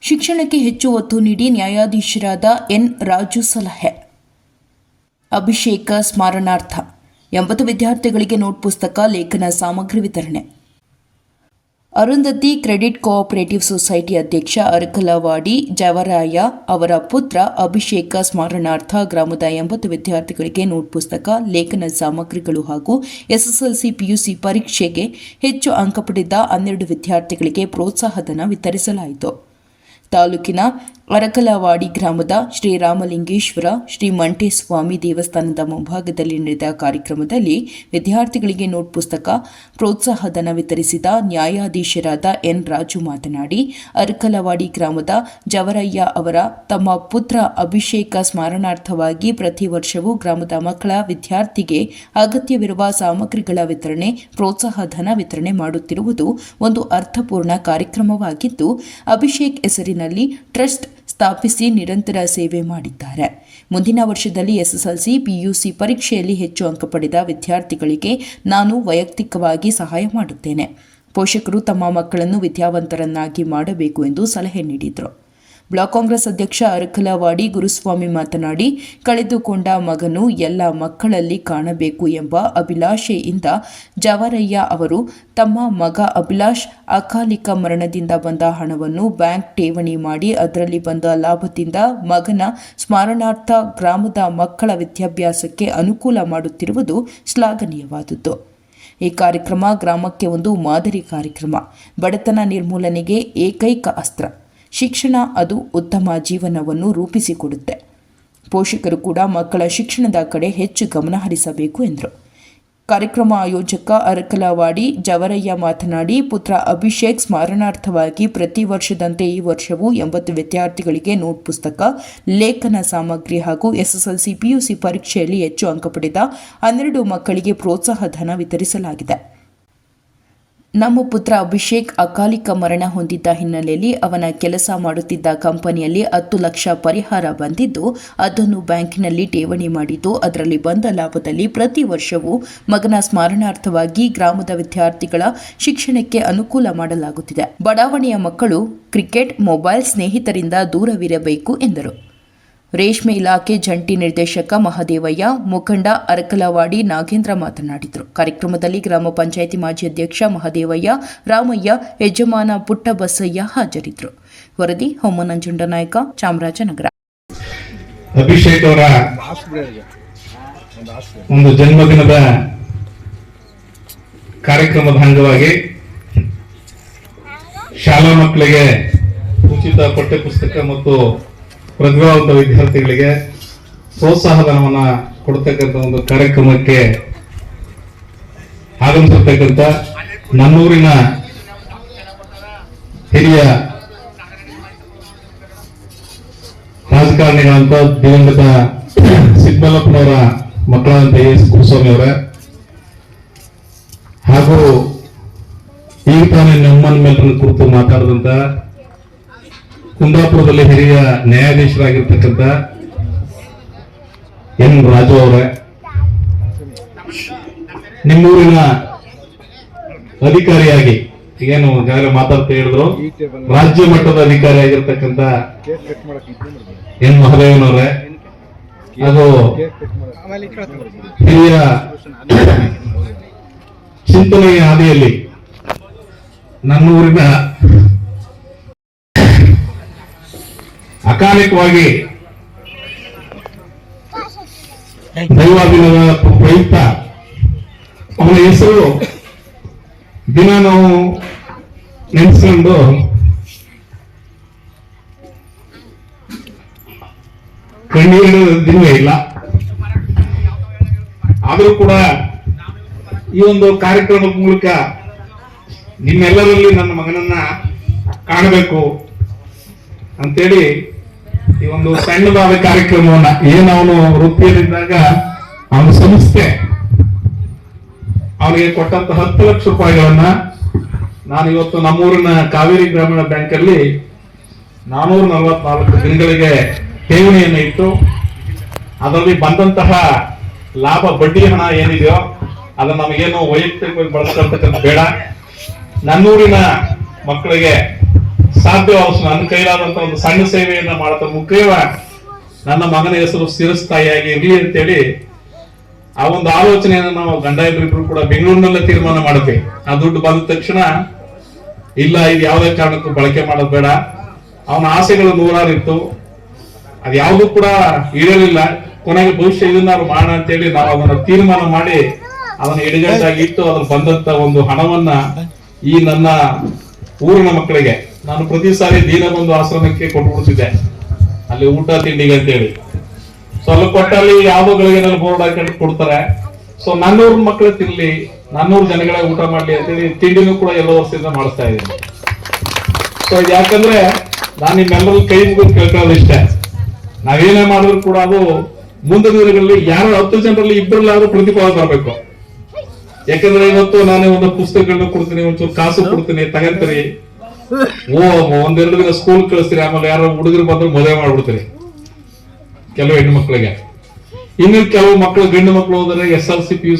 ಶಿಕ್ಷಣಕ್ಕೆ ಹೆಚ್ಚು ಒತ್ತು ನೀಡಿ ನ್ಯಾಯಾಧೀಶರಾದ ಎನ್ ರಾಜು ಸಲಹೆ. ಅಭಿಷೇಕ ಸ್ಮರಣಾರ್ಥ 80 ವಿದ್ಯಾರ್ಥಿಗಳಿಗೆ ನೋಟ್ ಪುಸ್ತಕ, ಲೇಖನ ಸಾಮಗ್ರಿ ವಿತರಣೆ. ಅರುಂಧತಿ ಕ್ರೆಡಿಟ್ ಕೋಆಪರೇಟಿವ್ ಸೊಸೈಟಿ ಅಧ್ಯಕ್ಷ ಅರಕಲವಾಡಿ ಜವರಾಯ ಅವರ ಪುತ್ರ ಅಭಿಷೇಕ ಸ್ಮರಣಾರ್ಥ ಗ್ರಾಮದ 80 ವಿದ್ಯಾರ್ಥಿಗಳಿಗೆ ನೋಟ್ ಪುಸ್ತಕ, ಲೇಖನ ಸಾಮಗ್ರಿಗಳು ಹಾಗೂ ಎಸ್ಎಸ್ಎಲ್ಸಿ ಪಿಯುಸಿ ಪರೀಕ್ಷೆಗೆ ಹೆಚ್ಚು ಅಂಕ ಪಡೆದ 12 ವಿದ್ಯಾರ್ಥಿಗಳಿಗೆ ಪ್ರೋತ್ಸಾಹಧನ ವಿತರಿಸಲಾಯಿತು. ತಾಲೂಕಿನ ಅರಕಲವಾಡಿ ಗ್ರಾಮದ ಶ್ರೀರಾಮಲಿಂಗೇಶ್ವರ ಶ್ರೀ ಮಂಟೇಸ್ವಾಮಿ ದೇವಸ್ಥಾನದ ಮುಂಭಾಗದಲ್ಲಿ ನಡೆದ ಕಾರ್ಯಕ್ರಮದಲ್ಲಿ ವಿದ್ಯಾರ್ಥಿಗಳಿಗೆ ನೋಟ್ ಪುಸ್ತಕ, ಪ್ರೋತ್ಸಾಹಧನ ವಿತರಿಸಿದ ನ್ಯಾಯಾಧೀಶರಾದ ಎನ್ ರಾಜು ಮಾತನಾಡಿ, ಅರಕಲವಾಡಿ ಗ್ರಾಮದ ಜವರಯ್ಯ ಅವರ ತಮ್ಮ ಪುತ್ರ ಅಭಿಷೇಕ ಸ್ಮರಣಾರ್ಥವಾಗಿ ಪ್ರತಿ ವರ್ಷವೂ ಗ್ರಾಮದ ಮಕ್ಕಳ ವಿದ್ಯಾರ್ಥಿಗೆ ಅಗತ್ಯವಿರುವ ಸಾಮಗ್ರಿಗಳ ವಿತರಣೆ, ಪ್ರೋತ್ಸಾಹಧನ ವಿತರಣೆ ಮಾಡುತ್ತಿರುವುದು ಒಂದು ಅರ್ಥಪೂರ್ಣ ಕಾರ್ಯಕ್ರಮವಾಗಿದ್ದು, ಅಭಿಷೇಕ್ ಹೆಸರಿನಲ್ಲಿ ಟ್ರಸ್ಟ್ ಸ್ಥಾಪಿಸಿ ನಿರಂತರ ಸೇವೆ ಮಾಡಿದ್ದಾರೆ. ಮುಂದಿನ ವರ್ಷದಲ್ಲಿ ಎಸ್ಎಸ್ಎಲ್ಸಿ ಪಿಯುಸಿ ಪರೀಕ್ಷೆಯಲ್ಲಿ ಹೆಚ್ಚು ಅಂಕ ಪಡೆದ ವಿದ್ಯಾರ್ಥಿಗಳಿಗೆ ನಾನು ವೈಯಕ್ತಿಕವಾಗಿ ಸಹಾಯ ಮಾಡುತ್ತೇನೆ. ಪೋಷಕರು ತಮ್ಮ ಮಕ್ಕಳನ್ನು ವಿದ್ಯಾವಂತರನ್ನಾಗಿ ಮಾಡಬೇಕು ಎಂದು ಸಲಹೆ ನೀಡಿದರು. ಬ್ಲಾಕ್ ಕಾಂಗ್ರೆಸ್ ಅಧ್ಯಕ್ಷ ಅರಕಲವಾಡಿ ಗುರುಸ್ವಾಮಿ ಮಾತನಾಡಿ, ಕಳೆದುಕೊಂಡ ಮಗನು ಎಲ್ಲ ಮಕ್ಕಳಲ್ಲಿ ಕಾಣಬೇಕು ಎಂಬ ಅಭಿಲಾಷೆಯಿಂದ ಜವರಯ್ಯ ಅವರು ತಮ್ಮ ಮಗ ಅಭಿಲಾಷ್ ಅಕಾಲಿಕ ಮರಣದಿಂದ ಬಂದ ಹಣವನ್ನು ಬ್ಯಾಂಕ್ ಠೇವಣಿ ಮಾಡಿ ಅದರಲ್ಲಿ ಬಂದ ಲಾಭದಿಂದ ಮಗನ ಸ್ಮರಣಾರ್ಥ ಗ್ರಾಮದ ಮಕ್ಕಳ ವಿದ್ಯಾಭ್ಯಾಸಕ್ಕೆ ಅನುಕೂಲ ಮಾಡುತ್ತಿರುವುದು ಶ್ಲಾಘನೀಯವಾದದ್ದು. ಈ ಕಾರ್ಯಕ್ರಮ ಗ್ರಾಮಕ್ಕೆ ಒಂದು ಮಾದರಿ ಕಾರ್ಯಕ್ರಮ. ಬಡತನ ನಿರ್ಮೂಲನೆಗೆ ಏಕೈಕ ಅಸ್ತ್ರ ಶಿಕ್ಷಣ. ಅದು ಉತ್ತಮ ಜೀವನವನ್ನು ರೂಪಿಸಿಕೊಡುತ್ತೆ. ಪೋಷಕರು ಕೂಡ ಮಕ್ಕಳ ಶಿಕ್ಷಣದ ಕಡೆ ಹೆಚ್ಚು ಗಮನ ಹರಿಸಬೇಕು ಎಂದರು. ಕಾರ್ಯಕ್ರಮ ಆಯೋಜಕ ಅರಕಲವಾಡಿ ಜವರಯ್ಯ ಮಾತನಾಡಿ, ಪುತ್ರ ಅಭಿಷೇಕ್ ಸ್ಮರಣಾರ್ಥವಾಗಿ ಪ್ರತಿ ವರ್ಷದಂತೆ ಈ ವರ್ಷವೂ 80 ವಿದ್ಯಾರ್ಥಿಗಳಿಗೆ ನೋಟ್ ಪುಸ್ತಕ, ಲೇಖನ ಸಾಮಗ್ರಿ ಹಾಗೂ ಎಸ್ಎಸ್ಎಲ್ಸಿ ಪಿಯುಸಿ ಪರೀಕ್ಷೆಯಲ್ಲಿ ಹೆಚ್ಚು ಅಂಕ ಪಡೆದ 12 ಮಕ್ಕಳಿಗೆ ಪ್ರೋತ್ಸಾಹಧನ ವಿತರಿಸಲಾಗಿದೆ. ನಮ್ಮ ಪುತ್ರ ಅಭಿಷೇಕ್ ಅಕಾಲಿಕ ಮರಣ ಹೊಂದಿದ್ದ ಹಿನ್ನೆಲೆಯಲ್ಲಿ ಅವನ ಕೆಲಸ ಮಾಡುತ್ತಿದ್ದ ಕಂಪನಿಯಲ್ಲಿ 10 ಲಕ್ಷ ಪರಿಹಾರ ಬಂದಿದ್ದು, ಅದನ್ನು ಬ್ಯಾಂಕಿನಲ್ಲಿ ಠೇವಣಿ ಮಾಡಿದ್ದು, ಅದರಲ್ಲಿ ಬಂದ ಲಾಭದಲ್ಲಿ ಪ್ರತಿ ವರ್ಷವೂ ಮಗನ ಸ್ಮರಣಾರ್ಥವಾಗಿ ಗ್ರಾಮದ ವಿದ್ಯಾರ್ಥಿಗಳ ಶಿಕ್ಷಣಕ್ಕೆ ಅನುಕೂಲ ಮಾಡಲಾಗುತ್ತಿದೆ. ಬಡಾವಣೆಯ ಮಕ್ಕಳು ಕ್ರಿಕೆಟ್, ಮೊಬೈಲ್, ಸ್ನೇಹಿತರಿಂದ ದೂರವಿರಬೇಕು ಎಂದರು. ರೇಷ್ಮೆ ಇಲಾಖೆ ಜಂಟಿ ನಿರ್ದೇಶಕ ಮಹದೇವಯ್ಯ, ಮುಖಂಡ ಅರಕಲವಾಡಿ ನಾಗೇಂದ್ರ ಮಾತನಾಡಿದರು. ಕಾರ್ಯಕ್ರಮದಲ್ಲಿ ಗ್ರಾಮ ಪಂಚಾಯಿತಿ ಮಾಜಿ ಅಧ್ಯಕ್ಷ ಮಹದೇವಯ್ಯ, ರಾಮಯ್ಯ, ಯಜಮಾನ ಪುಟ್ಟಬಸಯ್ಯ ಹಾಜರಿದ್ದರು. ವರದಿ ಹೊಮ್ಮನಂಜುಂಡನಾಯಕ, ಚಾಮರಾಜನಗರ. ಅಭಿಷೇಕ್ ಅವರ ಒಂದು ಜನ್ಮದಿನದ ಕಾರ್ಯಕ್ರಮದ ಅಂಗವಾಗಿ ಶಾಲಾ ಮಕ್ಕಳಿಗೆ ಉಚಿತ ಪಠ್ಯಪುಸ್ತಕ ಮತ್ತು ಪ್ರತಿಭಾವಂತ ವಿದ್ಯಾರ್ಥಿಗಳಿಗೆ ಪ್ರೋತ್ಸಾಹಧನವನ್ನ ಕೊಡ್ತಕ್ಕಂಥ ಒಂದು ಕಾರ್ಯಕ್ರಮಕ್ಕೆ ಆಗಮಿಸಿರ್ತಕ್ಕಂಥ ನನ್ನೂರಿನ ಹಿರಿಯ ರಾಜಕಾರಣಿಗಳಂತ ದಿವಂಗತ ಸಿದ್ದಮಲ್ಲಪ್ಪನವರ ಮಕ್ಕಳಾದಂತ ಎಸ್ ಗುರುಸ್ವಾಮಿ ಅವರ ಹಾಗೂ ಈಗ ತಾನೇ ನಮ್ಮನ ಮೇಲೆ ಕುರಿತು ಮಾತಾಡಿದಂತ ಕುಂದಾಪುರದಲ್ಲಿ ಹಿರಿಯ ನ್ಯಾಯಾಧೀಶರಾಗಿರ್ತಕ್ಕಂಥ ಎನ್ ರಾಜು ಅವರೇ, ನಿಮ್ಮೂರಿನ ಅಧಿಕಾರಿಯಾಗಿ ಏನು ಈಗಾಗಲೇ ಮಾತಾಡ್ತಾ ಹೇಳಿದ್ರು, ರಾಜ್ಯ ಮಟ್ಟದ ಅಧಿಕಾರಿಯಾಗಿರ್ತಕ್ಕಂಥ ಎನ್ ಮಹದೇವನವರೇ ಹಾಗೂ ಹಿರಿಯ ಚಿಂತನೆಯ ಹಾದಿಯಲ್ಲಿ ನನ್ನೂರಿನ ಅಕಾಲಿಕವಾಗಿ ದೈವಾಧೀನದ ಪ್ರಯುಕ್ತ ಅವನ ಹೆಸರು ದಿನ ನಾವು ನೆನೆಸ್ಕೊಂಡು ಕಣ್ಣೀರಿನ ದಿನವೇ ಇಲ್ಲ. ಆದರೂ ಕೂಡ ಈ ಒಂದು ಕಾರ್ಯಕ್ರಮದ ಮೂಲಕ ನಿಮ್ಮೆಲ್ಲರಲ್ಲಿ ನನ್ನ ಮಗನನ್ನ ಕಾಣಬೇಕು ಅಂತೇಳಿ ಈ ಒಂದು ಸಣ್ಣದಾದ ಕಾರ್ಯಕ್ರಮವನ್ನ ಏನು ಅವನು ವೃತ್ತಿಯಲ್ಲಿದ್ದಾಗ ಅವನ ಸಂಸ್ಥೆ ಅವನಿಗೆ ಕೊಟ್ಟಂತ 10 ಲಕ್ಷ ರೂಪಾಯಿಗಳನ್ನ ನಾನು ಇವತ್ತು ನಮ್ಮೂರಿನ ಕಾವೇರಿ ಗ್ರಾಮೀಣ ಬ್ಯಾಂಕ್ ಅಲ್ಲಿ 444 ದಿನಗಳಿಗೆ ಠೇವಣಿಯನ್ನು ಇಟ್ಟು ಅದರಲ್ಲಿ ಬಂದಂತಹ ಲಾಭ ಬಡ್ಡಿ ಹಣ ಏನಿದೆಯೋ ಅದನ್ನ ನಮಗೇನು ವೈಯಕ್ತಿಕವಾಗಿ ಬಳಸ್ತಕ್ಕಂಥ ಬೇಡ, ನನ್ನೂರಿನ ಮಕ್ಕಳಿಗೆ ಸಾಧ್ಯವಾದಷ್ಟು ನನ್ನ ಕೈಲಾದಂತ ಒಂದು ಸಣ್ಣ ಸೇವೆಯನ್ನ ಮಾಡ್ತಾ ಮುಖ್ಯವ ನನ್ನ ಮಗನ ಹೆಸರು ಸ್ಥಿರಸ್ಥಾಯಿಯಾಗಿ ಇರ್ಲಿ ಅಂತೇಳಿ ಆ ಒಂದು ಆಲೋಚನೆಯನ್ನು ನಾವು ಗಂಡ ಇಬ್ಬರಿಬ್ರು ಕೂಡ ಬೆಂಗಳೂರಿನಲ್ಲೇ ತೀರ್ಮಾನ ಮಾಡಿದ್ವಿ. ಆ ದುಡ್ಡು ಬಂದ ತಕ್ಷಣ ಇಲ್ಲ ಇದು ಯಾವುದೇ ಕಾರಣಕ್ಕೂ ಬಳಕೆ ಮಾಡೋದು ಬೇಡ. ಅವನ ಆಸೆಗಳು ನೂರಾರು ಇತ್ತು, ಅದು ಯಾವುದು ಕೂಡ ಈಡೇರಿಲ್ಲ. ಕೊನೆಗೆ ಭವಿಷ್ಯ ಇದನ್ನಾರು ಮಾಡೋಣ ಅಂತೇಳಿ ನಾವು ಅದನ್ನ ತೀರ್ಮಾನ ಮಾಡಿ ಅದನ್ನ ಎಡಗಟ್ಟಾಗಿ ಇಟ್ಟು ಅದ್ರ ಬಂದಂತ ಒಂದು ಹಣವನ್ನ ಈ ನನ್ನ ಊರಿನ ಮಕ್ಕಳಿಗೆ ನಾನು ಪ್ರತಿ ಸಾರಿ ದೀನಬಂಧು ಆಶ್ರಮಕ್ಕೆ ಕೊಟ್ಬಿಡ್ತಿದ್ದೆ, ಅಲ್ಲಿ ಊಟ ತಿಂಡಿಗೆ ಅಂತೇಳಿ. ಸೊ ಅಲ್ಲಿ ಕೊಟ್ಟಲ್ಲಿ ಯಾವುದೋಗಳಿಗೆ ಬೋರ್ಡ್ ಹಾಕೊಂಡು ಕೊಡ್ತಾರೆ. ಸೊ ನನ್ನೂರ್ ಮಕ್ಕಳು ತಿನ್ಲಿ, ನನ್ನೂರು ಜನಗಳೇ ಊಟ ಮಾಡ್ಲಿ ಅಂತೇಳಿ ತಿಂಡಿನೂ ಕೂಡ ಎಲ್ಲ ವರ್ಷದಿಂದ ಮಾಡಿಸ್ತಾ ಇದ್ದೀನಿ. ಸೊ ಯಾಕಂದ್ರೆ ನಾನು ನಿಮ್ಮೆಲ್ಲರೂ ಕೈ ಮುಗಿದು ಕೇಳ್ಕೊಳ್ಳೋದು ಇಷ್ಟೇ, ನಾವೇನೇ ಮಾಡಿದ್ರು ಕೂಡ ಅದು ಮುಂದಿನ ದಿನಗಳಲ್ಲಿ ಯಾರು 10 ಜನರಲ್ಲಿ ಇಬ್ಬರಲ್ಲಾದ್ರೂ ಪ್ರತಿಫಲ ಬರಬೇಕು. ಯಾಕಂದ್ರೆ ಇವತ್ತು ನಾನು ಒಂದು ಪುಸ್ತಕಗಳನ್ನ ಕೊಡ್ತೀನಿ, ಒಂಚೂರು ಕಾಸು ಕೊಡ್ತೀನಿ, ತಗೊಂತೀರಿ, ಒಂದೆರಡು ದಿನ ಸ್ಕೂಲ್ ಕಳಿಸ್ತೀರಿ, ಆಮೇಲೆ ಯಾರೋ ಹುಡುಗರು ಬಂದ್ರೆ ಮದುವೆ ಮಾಡ್ಬಿಡ್ತೀರಿ ಕೆಲವು ಹೆಣ್ಣು ಮಕ್ಕಳಿಗೆ. ಇನ್ನು ಕೆಲವು ಮಕ್ಕಳು ಗಂಡು ಮಕ್ಕಳು ಹೋದ್ರೆ SLC PUC